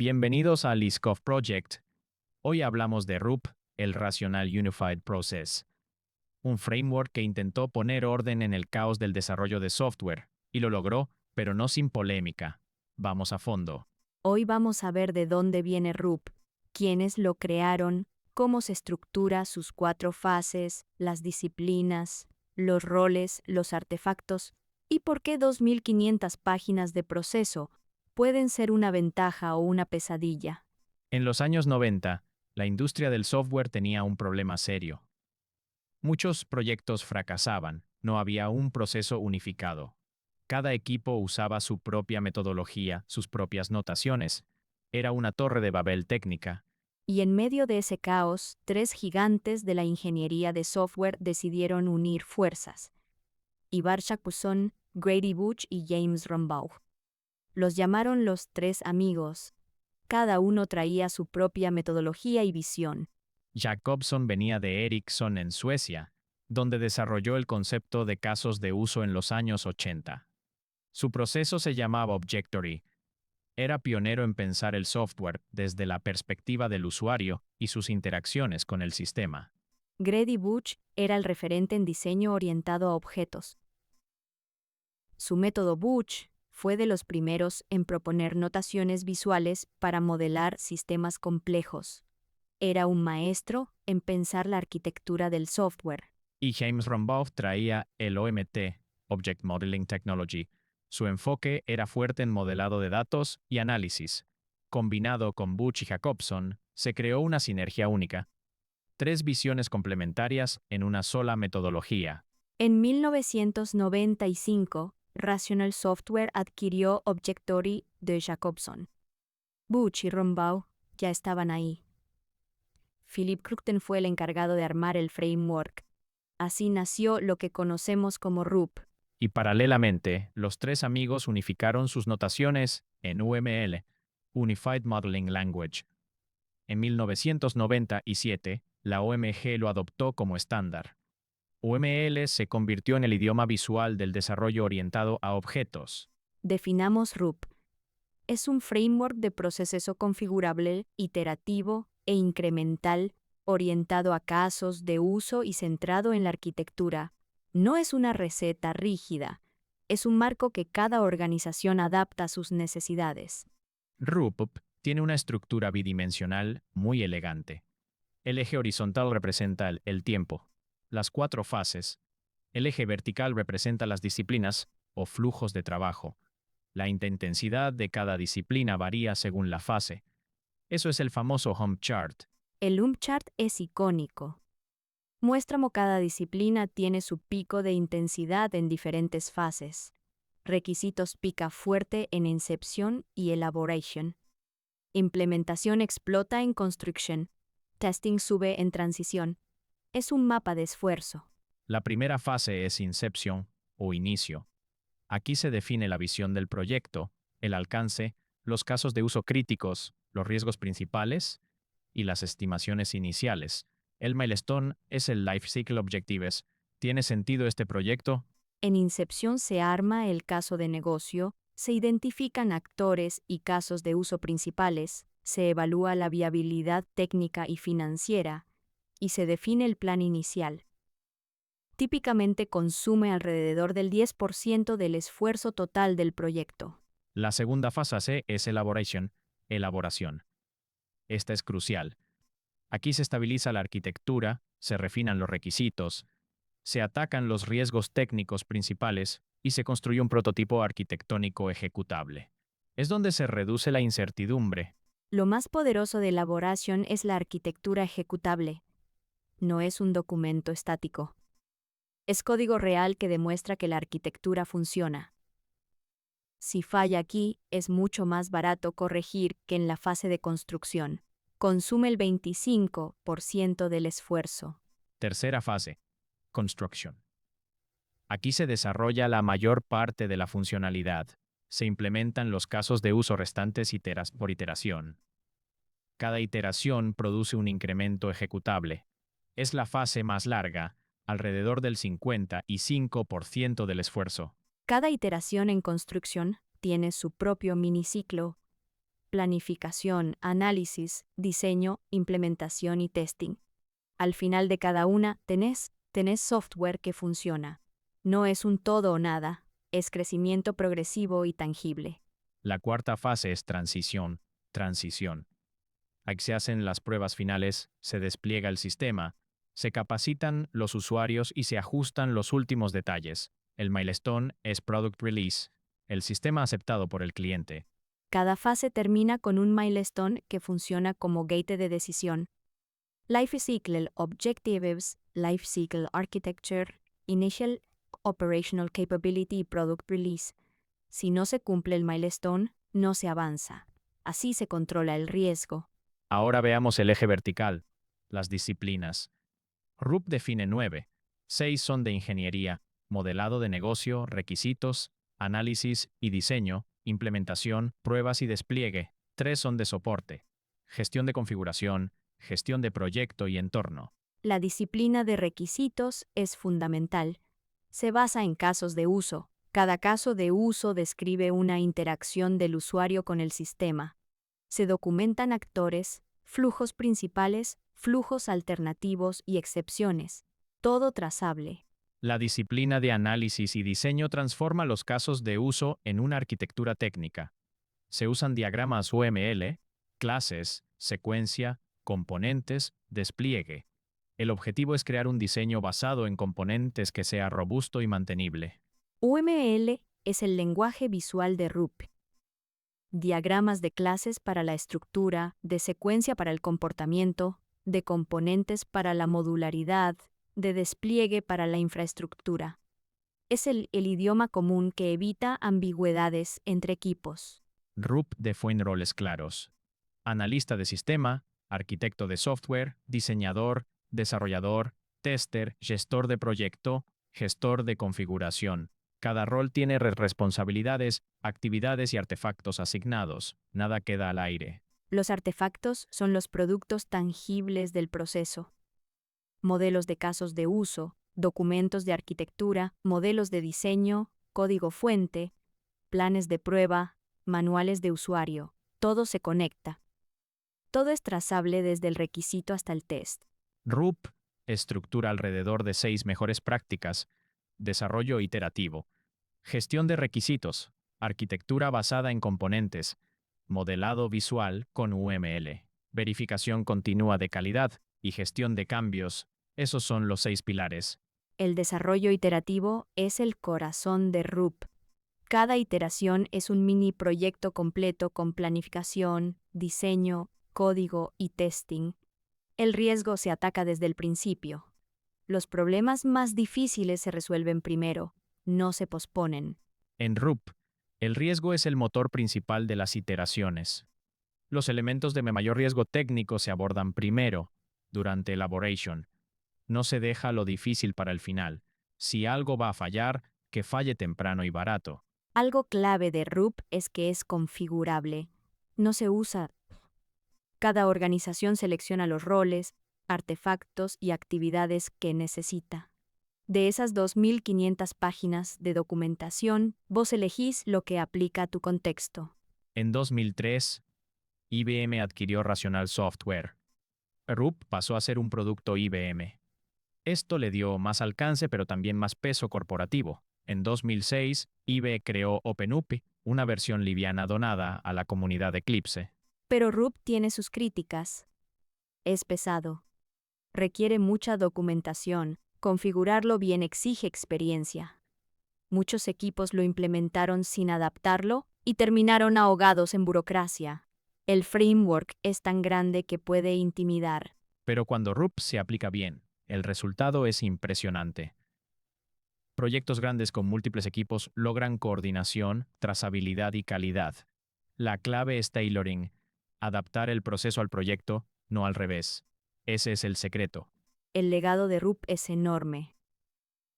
Bienvenidos a Liskov Project. Hoy hablamos de RUP, el Rational Unified Process, un framework que intentó poner orden en el caos del desarrollo de software, y lo logró, pero no sin polémica. Vamos a fondo. Hoy vamos a ver de dónde viene RUP, quiénes lo crearon, cómo se estructura sus 4 fases, las disciplinas, los roles, los artefactos y por qué 2500 páginas de proceso pueden ser una ventaja o una pesadilla. En los años 90, la industria del software tenía un problema serio. Muchos proyectos fracasaban, no había un proceso unificado. Cada equipo usaba su propia metodología, sus propias notaciones. Era una torre de Babel técnica. Y en medio de ese caos, 3 gigantes de la ingeniería de software decidieron unir fuerzas: Ivar Shackleton, Grady Booch y James Rombaugh. Los llamaron los 3 amigos. Cada uno traía su propia metodología y visión. Jacobson venía de Ericsson en Suecia, donde desarrolló el concepto de casos de uso en los años 80. Su proceso se llamaba Objectory. Era pionero en pensar el software desde la perspectiva del usuario y sus interacciones con el sistema. Grady Booch era el referente en diseño orientado a objetos. Su método Booch fue de los primeros en proponer notaciones visuales para modelar sistemas complejos. Era un maestro en pensar la arquitectura del software. Y James Rombaugh traía el OMT, Object Modeling Technology. Su enfoque era fuerte en modelado de datos y análisis. Combinado con Booch y Jacobson, se creó una sinergia única. 3 visiones complementarias en una sola metodología. En 1995, Rational Software adquirió Objectory de Jacobson. Booch y Rombaugh ya estaban ahí. Philip Cruchten fue el encargado de armar el framework. Así nació lo que conocemos como RUP. Y paralelamente, los 3 amigos unificaron sus notaciones en UML, Unified Modeling Language. En 1997, la OMG lo adoptó como estándar. UML se convirtió en el idioma visual del desarrollo orientado a objetos. Definamos RUP. Es un framework de proceso configurable, iterativo e incremental, orientado a casos de uso y centrado en la arquitectura. No es una receta rígida, es un marco que cada organización adapta a sus necesidades. RUP tiene una estructura bidimensional muy elegante. El eje horizontal representa el tiempo, las 4 fases. El eje vertical representa las disciplinas o flujos de trabajo. La intensidad de cada disciplina varía según la fase. Eso es el famoso Hump Chart. El Hump Chart es icónico. Muestra cómo cada disciplina tiene su pico de intensidad en diferentes fases. Requisitos pica fuerte en Inception y Elaboration. Implementación explota en Construction. Testing sube en Transición. Es un mapa de esfuerzo. La primera fase es Inception o inicio. Aquí se define la visión del proyecto, el alcance, los casos de uso críticos, los riesgos principales y las estimaciones iniciales. El milestone es el Life Cycle Objectives. ¿Tiene sentido este proyecto? En Incepción se arma el caso de negocio, se identifican actores y casos de uso principales, se evalúa la viabilidad técnica y financiera, y se define el plan inicial. Típicamente consume alrededor del 10% del esfuerzo total del proyecto. La segunda fase es Elaboration, elaboración. Esta es crucial. Aquí se estabiliza la arquitectura, se refinan los requisitos, se atacan los riesgos técnicos principales y se construye un prototipo arquitectónico ejecutable. Es donde se reduce la incertidumbre. Lo más poderoso de Elaboration es la arquitectura ejecutable. No es un documento estático. Es código real que demuestra que la arquitectura funciona. Si falla aquí, es mucho más barato corregir que en la fase de construcción. Consume el 25% del esfuerzo. Tercera fase, Construction. Aquí se desarrolla la mayor parte de la funcionalidad. Se implementan los casos de uso restantes por iteración. Cada iteración produce un incremento ejecutable. Es la fase más larga, alrededor del 55% del esfuerzo. Cada iteración en construcción tiene su propio miniciclo. planificación, análisis, diseño, implementación y testing. Al final de cada una tenés software que funciona. No es un todo o nada, es crecimiento progresivo y tangible. La cuarta fase es transición. Transición. Aquí se hacen las pruebas finales, se despliega el sistema, se capacitan los usuarios y se ajustan los últimos detalles. El milestone es Product Release, el sistema aceptado por el cliente. Cada fase termina con un milestone que funciona como gate de decisión. Life Cycle Objectives, Life Cycle Architecture, Initial Operational Capability y Product Release. Si no se cumple el milestone, no se avanza. Así se controla el riesgo. Ahora veamos el eje vertical, las disciplinas. RUP define 9. 6 son de ingeniería, modelado de negocio, requisitos, análisis y diseño, implementación, pruebas y despliegue. 3 son de soporte, gestión de configuración, gestión de proyecto y entorno. La disciplina de requisitos es fundamental. Se basa en casos de uso. Cada caso de uso describe una interacción del usuario con el sistema. Se documentan actores, flujos principales, flujos alternativos y excepciones. Todo trazable. La disciplina de análisis y diseño transforma los casos de uso en una arquitectura técnica. Se usan diagramas UML, clases, secuencia, componentes, despliegue. El objetivo es crear un diseño basado en componentes que sea robusto y mantenible. UML es el lenguaje visual de RUP. Diagramas de clases para la estructura, de secuencia para el comportamiento, de componentes para la modularidad, de despliegue para la infraestructura. Es el idioma común que evita ambigüedades entre equipos. RUP define roles claros. Analista de sistema, arquitecto de software, diseñador, desarrollador, tester, gestor de proyecto, gestor de configuración. Cada rol tiene responsabilidades, actividades y artefactos asignados. Nada queda al aire. Los artefactos son los productos tangibles del proceso. Modelos de casos de uso, documentos de arquitectura, modelos de diseño, código fuente, planes de prueba, manuales de usuario. Todo se conecta. Todo es trazable desde el requisito hasta el test. RUP estructura alrededor de 6 mejores prácticas. Desarrollo iterativo. Gestión de requisitos. Arquitectura basada en componentes. Modelado visual con UML. Verificación continua de calidad y gestión de cambios. Esos son los 6 pilares. El desarrollo iterativo es el corazón de RUP. Cada iteración es un mini proyecto completo con planificación, diseño, código y testing. El riesgo se ataca desde el principio. Los problemas más difíciles se resuelven primero, no se posponen. En RUP, el riesgo es el motor principal de las iteraciones. Los elementos de mayor riesgo técnico se abordan primero, durante elaboration. No se deja lo difícil para el final. Si algo va a fallar, que falle temprano y barato. Algo clave de RUP es que es configurable. No se usa. Cada organización selecciona los roles, artefactos y actividades que necesita. De esas 2.500 páginas de documentación, vos elegís lo que aplica a tu contexto. En 2003, IBM adquirió Rational Software. RUP pasó a ser un producto IBM. Esto le dio más alcance pero también más peso corporativo. En 2006, IBM creó OpenUPI, una versión liviana donada a la comunidad Eclipse. Pero RUP tiene sus críticas. Es pesado. Requiere mucha documentación. Configurarlo bien exige experiencia. Muchos equipos lo implementaron sin adaptarlo y terminaron ahogados en burocracia. El framework es tan grande que puede intimidar. Pero cuando RUP se aplica bien, el resultado es impresionante. Proyectos grandes con múltiples equipos logran coordinación, trazabilidad y calidad. La clave es tailoring, adaptar el proceso al proyecto, no al revés. Ese es el secreto. El legado de RUP es enorme.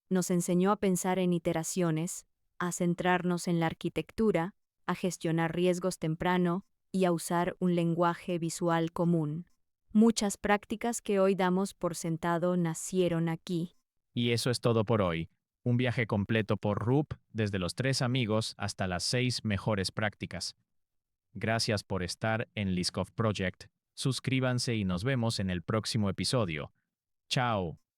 Nos enseñó a pensar en iteraciones, a centrarnos en la arquitectura, a gestionar riesgos temprano y a usar un lenguaje visual común. Muchas prácticas que hoy damos por sentado nacieron aquí. Y eso es todo por hoy. Un viaje completo por RUP, desde los 3 amigos hasta las 6 mejores prácticas. Gracias por estar en Liskov Project. Suscríbanse y nos vemos en el próximo episodio. Chao.